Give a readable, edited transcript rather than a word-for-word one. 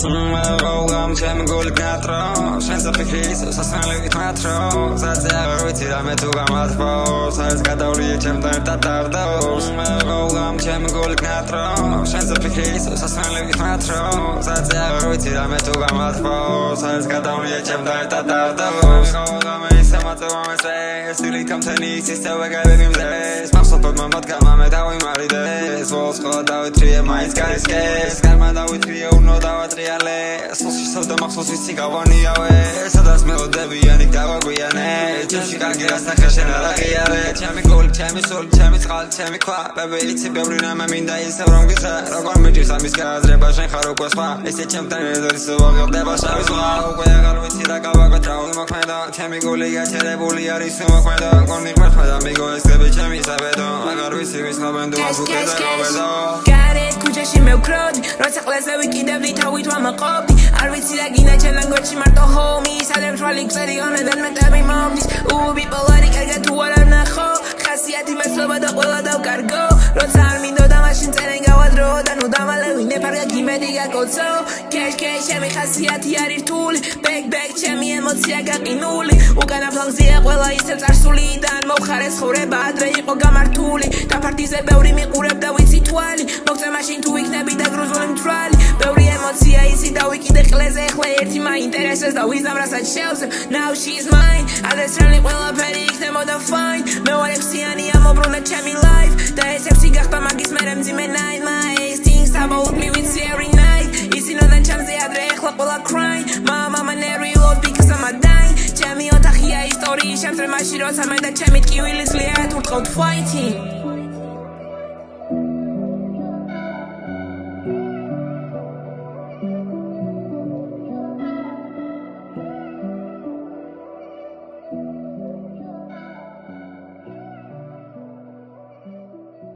Rolgam ჩემი გული გნატრო შენს ფიქრის სასმელივით მათრო საძე აღარ ვიცი რამე თუ გამართო საერთოდ გადავლია ჩემთან ერთად დარდო Rolgam ჩემი გული გნატრო შენს ფიქრის სასმელივით მათრო საძე აღარ ვიცი რამე თუ გამართო საერთოდ გადავლია ჩემთან ერთად დარდო Rolgam ისე მაწევამესე სტილი კამთენის ისევე გავიგიმდეს მახსოვებ მომად გამამე დავიმარიდეს ვოს ხო დავითრიე მაინც გარისკეს გარმა დავითრიე უნო დავატრიალე სულში სოდა მახსოვს ვიცი გავანიავე სადაც მელოდებიანი გავაგვიანე ჩემში კარგი რას ნახე შენ არ აღიარე ჩემი გული ჩემი სული ჩემი წყალი ჩემი ქვა ბები იცი ბევრი რამე მინდა ისევ რომ გიხსნა როგორ მიჭირს ამის გააზრება შენ ხარ უკვე სხვა ესე ჩემთან ერთად ისე ვაღებდება შავი ზღვა უკვე აღარ ვიცი რა გავაკეთე რა მოქმედა ჩემი გული გაჩერებული არის მოქმედა კონი ყვეთმედა მიგო ეს გები ჩემი საბედო აღარ ვიცი ვის ხობენდო აზუკედა რობედო გარეთ ქუჩაში მევქროდი როცა ყლეზე ვიკიდებდი თავით ვამაყობდი არ ვიცი რა გინდა ჩემთან გვერდში მარტო ჰომი სადაც ვალი გწერი ონედან მეტები მომდის უბიპოლარი კარგად თუ არ ვნახო ხასიათი მეცლობა და ყველა დავკარგო როცა არ მინდოდა მაშინ წერენ გავადრო და ნუ დამალევინე ფარგა გიმედი გაკოცო კეშ ჩემი ხასიათი არის რთული ბეკ ჩემი ემოცია გაყინული უკანა ფლანგზეა ყველა ისევ წარსულიდან მოვხარე ცხოვრება ადრე იყო გამართული დაფარტიზე ბევრი მიყურებდა ვიცი თვალი მოგწე მაშინ თუ იქნები და გრუზული მთვრალი ბევრი ემოცია ისი დავიკიდე ყლეზე ხლე ერთი მაინტერესებს და ვიზამ რასაც შევსებ now she's mine ადრესრალი ყველაფერი იქნებოდა fine მე ვარ ეხსიანია მობრუნა ჩემი life და ეს ეხსი გახდა მაგის მერე მძიმე night my things about me with every night ისინოდან ჩემზე ადრე ეხლა ყველა crying mama never lost because I'm a dying ჩემი ოთახია ისტორიის შემთხვევაში როცა მე და ჩემი ტკივილის ლიათ ურტყავთ fighting